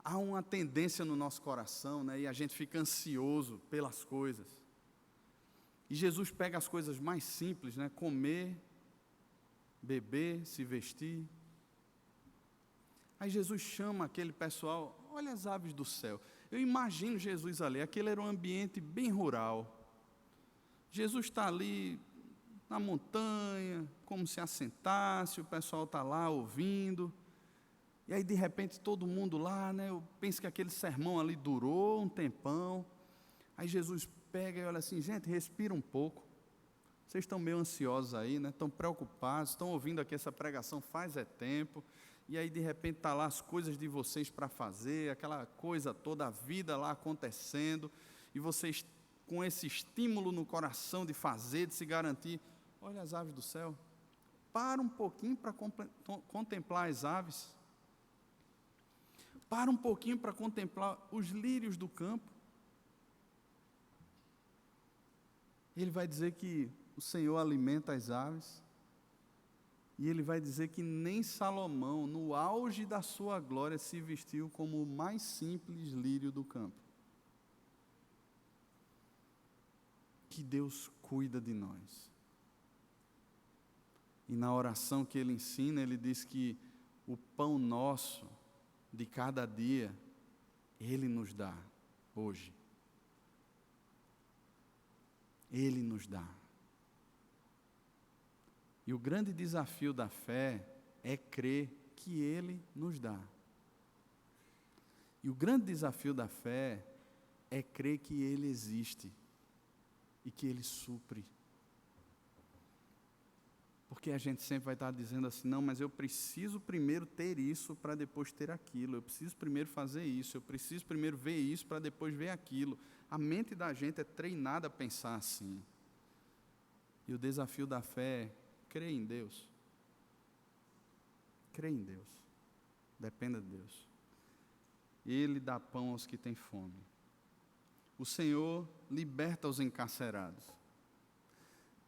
há uma tendência no nosso coração, né, e a gente fica ansioso pelas coisas. E Jesus pega as coisas mais simples, né, comer, beber, se vestir. Aí Jesus chama aquele pessoal: olha as aves do céu. Eu imagino Jesus ali, aquele era um ambiente bem rural. Jesus está ali na montanha, como se assentasse, o pessoal está lá ouvindo. E aí de repente todo mundo lá, né? Eu penso que aquele sermão ali durou um tempão. Aí Jesus pega e olha assim: gente, respira um pouco. Vocês estão meio ansiosos aí, né? Estão preocupados, estão ouvindo aqui essa pregação faz tempo. E aí de repente está lá as coisas de vocês para fazer, aquela coisa toda, a vida lá acontecendo. E vocês com esse estímulo no coração de fazer, de se garantir. Olha as aves do céu. Para um pouquinho para contemplar as aves. Para um pouquinho para contemplar os lírios do campo. Ele vai dizer que o Senhor alimenta as aves. E ele vai dizer que nem Salomão, no auge da sua glória, se vestiu como o mais simples lírio do campo. Que Deus cuida de nós. E na oração que ele ensina, ele diz que o pão nosso de cada dia, Ele nos dá hoje. Ele nos dá. E o grande desafio da fé é crer que Ele nos dá. E o grande desafio da fé é crer que Ele existe e que Ele supre. Porque a gente sempre vai estar dizendo assim: não, mas eu preciso primeiro ter isso para depois ter aquilo. Eu preciso primeiro fazer isso. Eu preciso primeiro ver isso para depois ver aquilo. A mente da gente é treinada a pensar assim. E o desafio da fé é crer em Deus. Crer em Deus. Dependa de Deus. Ele dá pão aos que têm fome. O Senhor liberta os encarcerados.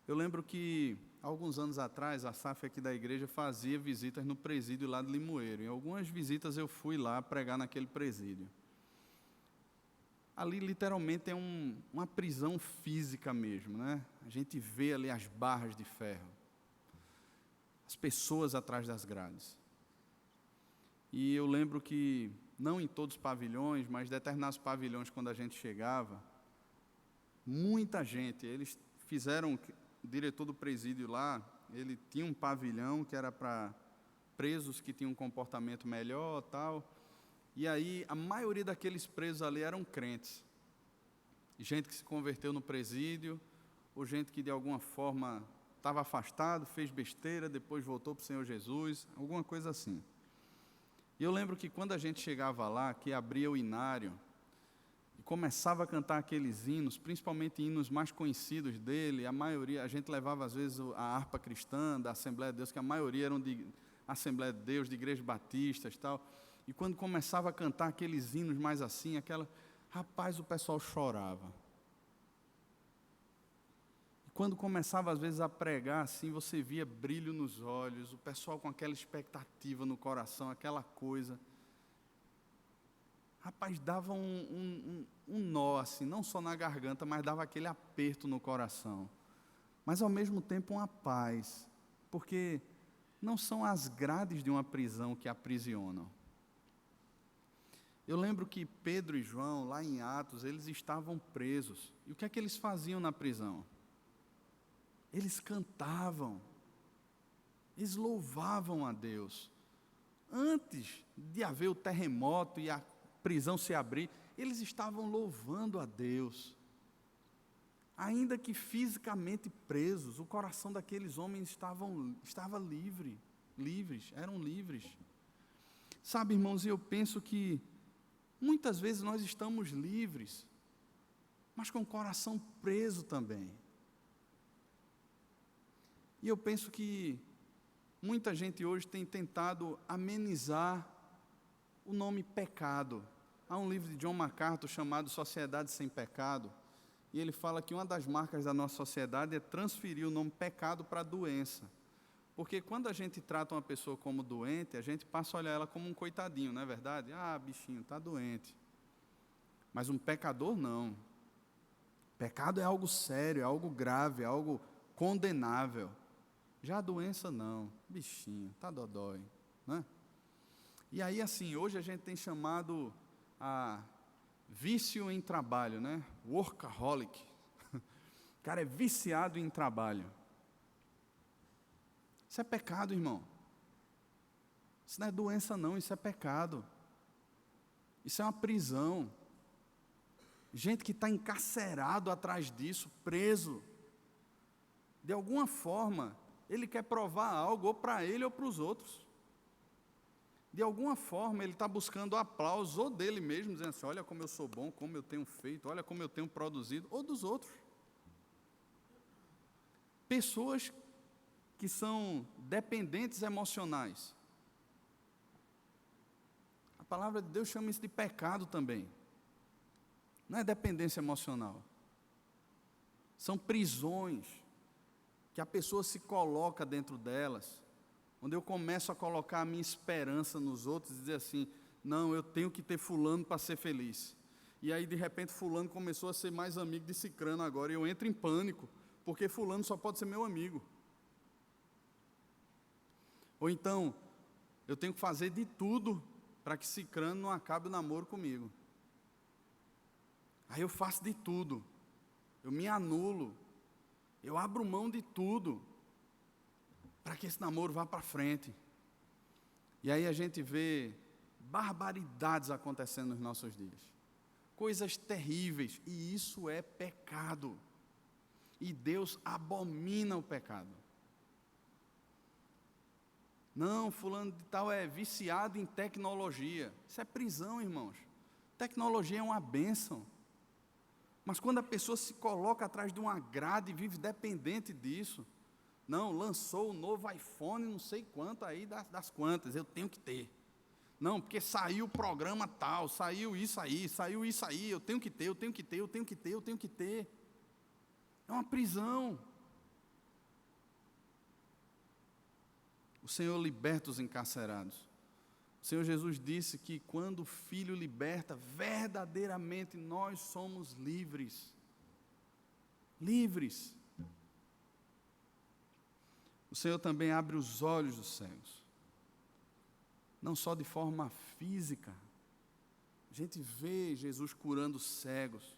Eu lembro que alguns anos atrás, a SAF aqui da igreja fazia visitas no presídio lá de Limoeiro. Em algumas visitas eu fui lá pregar naquele presídio. Ali literalmente é uma prisão física mesmo, né? A gente vê ali as barras de ferro, as pessoas atrás das grades. E eu lembro que, não em todos os pavilhões, mas determinados pavilhões, quando a gente chegava, muita gente, eles fizeram... O diretor do presídio lá, ele tinha um pavilhão que era para presos que tinham um comportamento melhor, tal. E aí a maioria daqueles presos ali eram crentes. Gente que se converteu no presídio, ou gente que de alguma forma estava afastado, fez besteira, depois voltou para o Senhor Jesus, alguma coisa assim. E eu lembro que quando a gente chegava lá, que abria o inário, e começava a cantar aqueles hinos, principalmente hinos mais conhecidos dele, a maioria, a gente levava às vezes a harpa cristã da Assembleia de Deus, que a maioria eram Assembleia de Deus, de igrejas batistas e tal. E quando começava a cantar aqueles hinos mais assim, rapaz, o pessoal chorava. E quando começava às vezes a pregar assim, você via brilho nos olhos, o pessoal com aquela expectativa no coração, aquela coisa. Rapaz, dava um nó assim, não só na garganta, mas dava aquele aperto no coração. Mas ao mesmo tempo uma paz, porque não são as grades de uma prisão que aprisionam. Eu lembro que Pedro e João, lá em Atos, eles estavam presos. E o que é que eles faziam na prisão? Eles cantavam, eles louvavam a Deus. Antes de haver o terremoto e a prisão se abrir, eles estavam louvando a Deus. Ainda que fisicamente presos, o coração daqueles homens estava livres, eram livres. Sabe, irmãos, eu penso que muitas vezes nós estamos livres, mas com o coração preso também. E eu penso que muita gente hoje tem tentado amenizar o nome pecado. Há um livro de John MacArthur chamado Sociedade Sem Pecado, e ele fala que uma das marcas da nossa sociedade é transferir o nome pecado para doença. Porque quando a gente trata uma pessoa como doente, a gente passa a olhar ela como um coitadinho, não é verdade? Ah, bichinho, está doente. Mas um pecador não. Pecado é algo sério, é algo grave, é algo condenável. Já a doença não, bichinho, está dodói, né? E aí assim, hoje a gente tem chamado a vício em trabalho, né? Workaholic. O cara é viciado em trabalho. Isso é pecado, irmão. Isso não é doença não, isso é pecado. Isso é uma prisão. Gente que está encarcerado atrás disso, preso. De alguma forma, ele quer provar algo, ou para ele ou para os outros. De alguma forma, ele está buscando aplauso, ou dele mesmo, dizendo assim, olha como eu sou bom, como eu tenho feito, olha como eu tenho produzido, ou dos outros. Pessoas que são dependentes emocionais. A palavra de Deus chama isso de pecado também. Não é dependência emocional. São prisões que a pessoa se coloca dentro delas, onde eu começo a colocar a minha esperança nos outros e dizer assim, não, eu tenho que ter fulano para ser feliz. E aí, de repente, fulano começou a ser mais amigo de cicrano agora, e eu entro em pânico, porque fulano só pode ser meu amigo. Ou então, eu tenho que fazer de tudo para que cicrano não acabe o namoro comigo. Aí eu faço de tudo, eu me anulo, eu abro mão de tudo, para que esse namoro vá para frente. E aí a gente vê barbaridades acontecendo nos nossos dias. Coisas terríveis, e isso é pecado. E Deus abomina o pecado. Não, fulano de tal é viciado em tecnologia. Isso é prisão, irmãos. Tecnologia é uma bênção. Mas quando a pessoa se coloca atrás de uma grade e vive dependente disso, não, lançou o novo iPhone, não sei quanto aí das quantas, eu tenho que ter. Não, porque saiu o programa tal, saiu isso aí, eu tenho que ter. É uma prisão. O Senhor liberta os encarcerados. O Senhor Jesus disse que quando o Filho liberta, verdadeiramente nós somos livres. Livres. O Senhor também abre os olhos dos cegos. Não só de forma física. A gente vê Jesus curando cegos.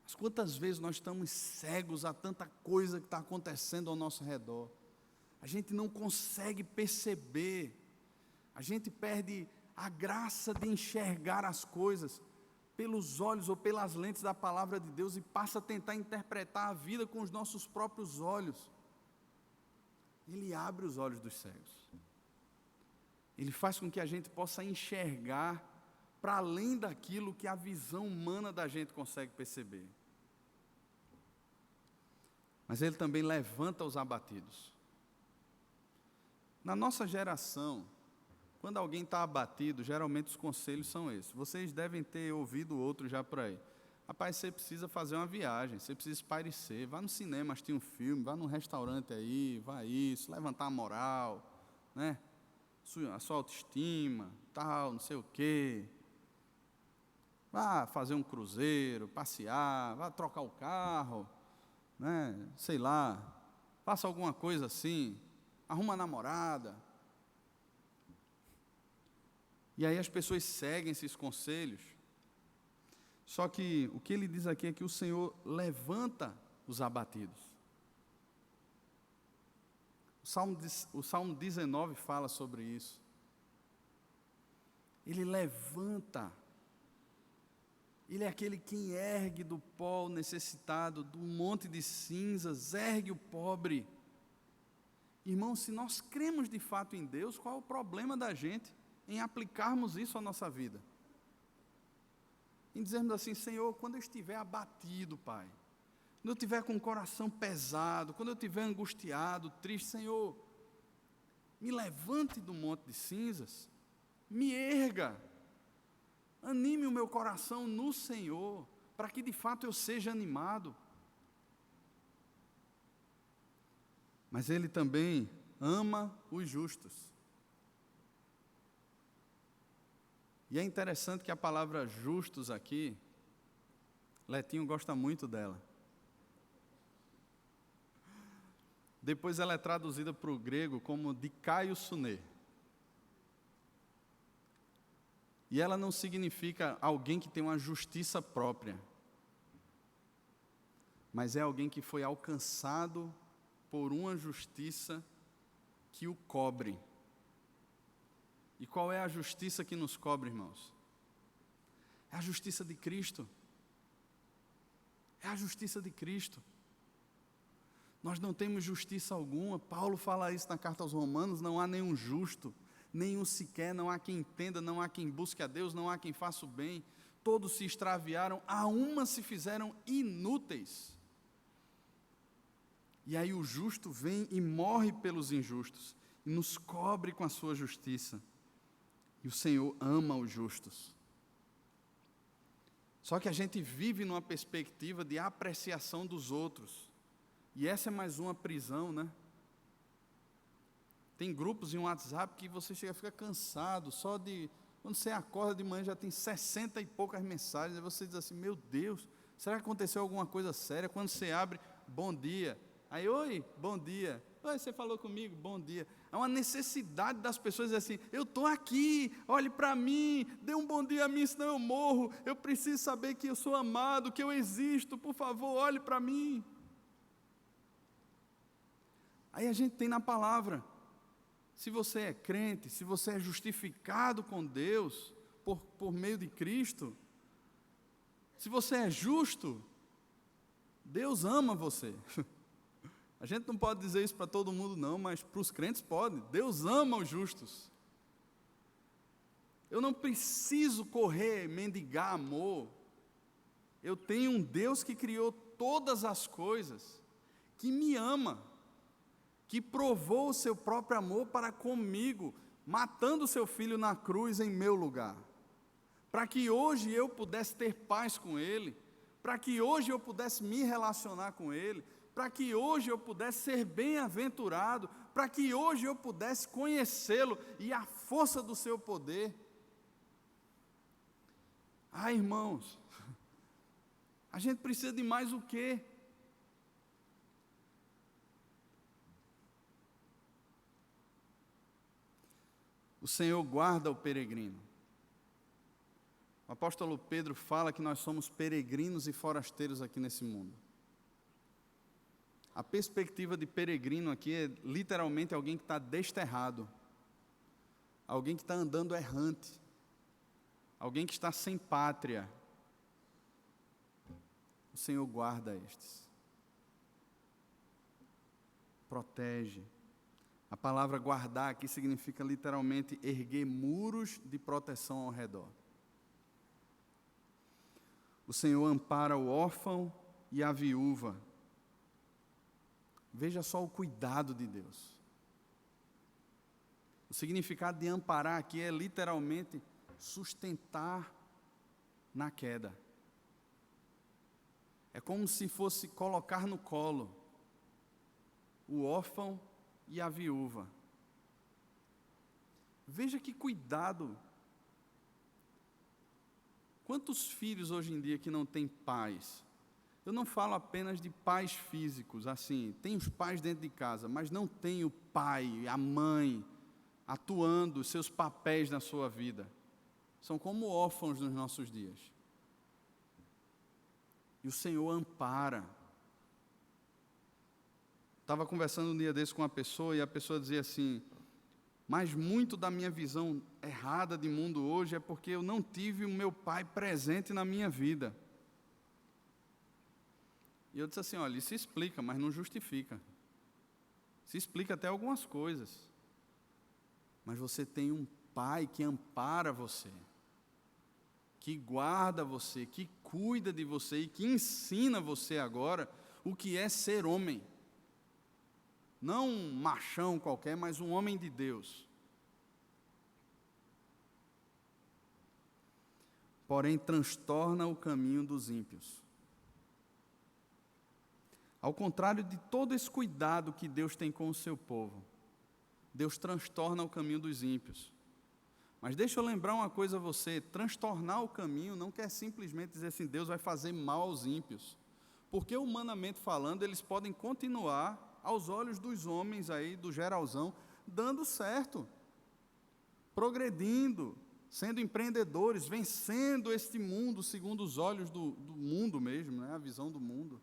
Mas quantas vezes nós estamos cegos a tanta coisa que está acontecendo ao nosso redor? A gente não consegue perceber. A gente perde a graça de enxergar as coisas pelos olhos ou pelas lentes da palavra de Deus e passa a tentar interpretar a vida com os nossos próprios olhos. Ele abre os olhos dos cegos. Ele faz com que a gente possa enxergar para além daquilo que a visão humana da gente consegue perceber. Mas Ele também levanta os abatidos. Na nossa geração, quando alguém está abatido, geralmente os conselhos são esses. Vocês devem ter ouvido outro já por aí. Rapaz, você precisa fazer uma viagem, você precisa espairecer, vá no cinema assistir um filme, vá num restaurante aí, vá isso, levantar a moral, né? A sua autoestima, tal, não sei o quê. Vá fazer um cruzeiro, passear, vá trocar o carro, né? Sei lá, faça alguma coisa assim, arruma uma namorada. E aí as pessoas seguem esses conselhos. Só que o que ele diz aqui é que o Senhor levanta os abatidos. O Salmo 19 fala sobre isso. Ele levanta. Ele é aquele que ergue do pó o necessitado, do monte de cinzas, ergue o pobre. Irmão, se nós cremos de fato em Deus, qual é o problema da gente em aplicarmos isso à nossa vida? Em dizermos assim: Senhor, quando eu estiver abatido, Pai, quando eu estiver com o coração pesado, quando eu estiver angustiado, triste, Senhor, me levante do monte de cinzas, me erga, anime o meu coração no Senhor, para que de fato eu seja animado. Mas Ele também ama os justos. E é interessante que a palavra justos aqui, Letinho gosta muito dela. Depois ela é traduzida para o grego como dikaiosune. E ela não significa alguém que tem uma justiça própria, mas é alguém que foi alcançado por uma justiça que o cobre. E qual é a justiça que nos cobre, irmãos? É a justiça de Cristo. É a justiça de Cristo. Nós não temos justiça alguma. Paulo fala isso na carta aos Romanos: não há nenhum justo, nenhum sequer, não há quem entenda, não há quem busque a Deus, não há quem faça o bem. Todos se extraviaram, a uma se fizeram inúteis. E aí o justo vem e morre pelos injustos, e nos cobre com a sua justiça. E o Senhor ama os justos. Só que a gente vive numa perspectiva de apreciação dos outros. E essa é mais uma prisão, né? Tem grupos em WhatsApp que você fica cansado, só de... Quando você acorda de manhã já tem 60 e poucas mensagens, e você diz assim: meu Deus, será que aconteceu alguma coisa séria? Quando você abre, bom dia. Aí, oi, bom dia. Oi, você falou comigo, bom dia. É uma necessidade das pessoas dizer assim: eu estou aqui, olhe para mim, dê um bom dia a mim, senão eu morro. Eu preciso saber que eu sou amado, que eu existo, por favor, olhe para mim. Aí a gente tem na palavra: se você é crente, se você é justificado com Deus, por meio de Cristo, se você é justo, Deus ama você. A gente não pode dizer isso para todo mundo não, mas para os crentes pode. Deus ama os justos. Eu não preciso correr, mendigar amor. Eu tenho um Deus que criou todas as coisas, que me ama, que provou o seu próprio amor para comigo, matando o seu filho na cruz em meu lugar, para que hoje eu pudesse ter paz com Ele, para que hoje eu pudesse me relacionar com Ele, para que hoje eu pudesse ser bem-aventurado, para que hoje eu pudesse conhecê-lo e a força do seu poder. Ah, irmãos, a gente precisa de mais o quê? O Senhor guarda o peregrino. O apóstolo Pedro fala que nós somos peregrinos e forasteiros aqui nesse mundo. A perspectiva de peregrino aqui é literalmente alguém que está desterrado, alguém que está andando errante, alguém que está sem pátria. O Senhor guarda estes, protege. A palavra guardar aqui significa literalmente erguer muros de proteção ao redor. O Senhor ampara o órfão e a viúva. Veja só o cuidado de Deus. O significado de amparar aqui é literalmente sustentar na queda. É como se fosse colocar no colo o órfão e a viúva. Veja que cuidado. Quantos filhos hoje em dia que não têm pais? Eu não falo apenas de pais físicos, assim, tem os pais dentro de casa, mas não tem o pai, a mãe, atuando os seus papéis na sua vida. São como órfãos nos nossos dias. E o Senhor ampara. Estava conversando um dia desse com uma pessoa e a pessoa dizia assim: mas muito da minha visão errada de mundo hoje é porque eu não tive o meu pai presente na minha vida. E eu disse assim: olha, isso explica, mas não justifica. Se explica até algumas coisas. Mas você tem um pai que ampara você, que guarda você, que cuida de você e que ensina você agora o que é ser homem. Não um machão qualquer, mas um homem de Deus. Porém, transtorna o caminho dos ímpios. Ao contrário de todo esse cuidado que Deus tem com o seu povo, Deus transtorna o caminho dos ímpios. Mas deixa eu lembrar uma coisa a você: transtornar o caminho não quer simplesmente dizer assim, Deus vai fazer mal aos ímpios. Porque humanamente falando, eles podem continuar, aos olhos dos homens aí, do geralzão, dando certo, progredindo, sendo empreendedores, vencendo este mundo segundo os olhos do mundo mesmo, né? A visão do mundo.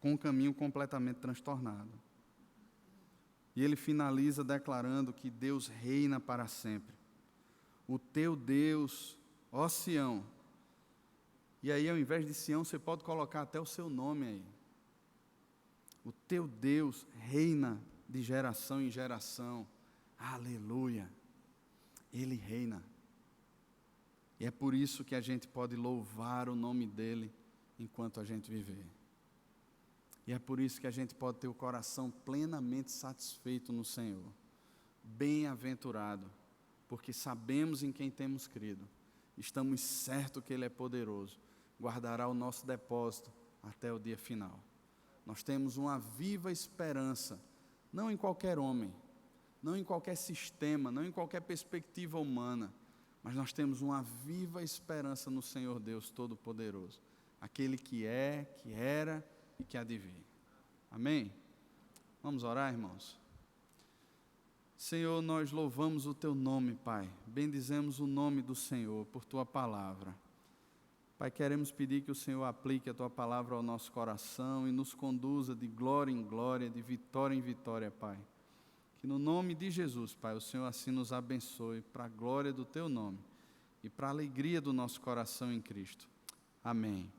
Com um caminho completamente transtornado. E ele finaliza declarando que Deus reina para sempre. O teu Deus, ó Sião. E aí, ao invés de Sião, você pode colocar até o seu nome aí. O teu Deus reina de geração em geração. Aleluia. Ele reina. E é por isso que a gente pode louvar o nome dele enquanto a gente viver. E é por isso que a gente pode ter o coração plenamente satisfeito no Senhor. Bem-aventurado, porque sabemos em quem temos crido. Estamos certos que Ele é poderoso. Guardará o nosso depósito até o dia final. Nós temos uma viva esperança, não em qualquer homem, não em qualquer sistema, não em qualquer perspectiva humana, mas nós temos uma viva esperança no Senhor Deus Todo-Poderoso, aquele que é, que era e que há de vir. Amém? Vamos orar, irmãos? Senhor, nós louvamos o Teu nome, Pai. Bendizemos o nome do Senhor por Tua palavra. Pai, queremos pedir que o Senhor aplique a Tua palavra ao nosso coração e nos conduza de glória em glória, de vitória em vitória, Pai. Que no nome de Jesus, Pai, o Senhor assim nos abençoe para a glória do Teu nome e para a alegria do nosso coração em Cristo. Amém.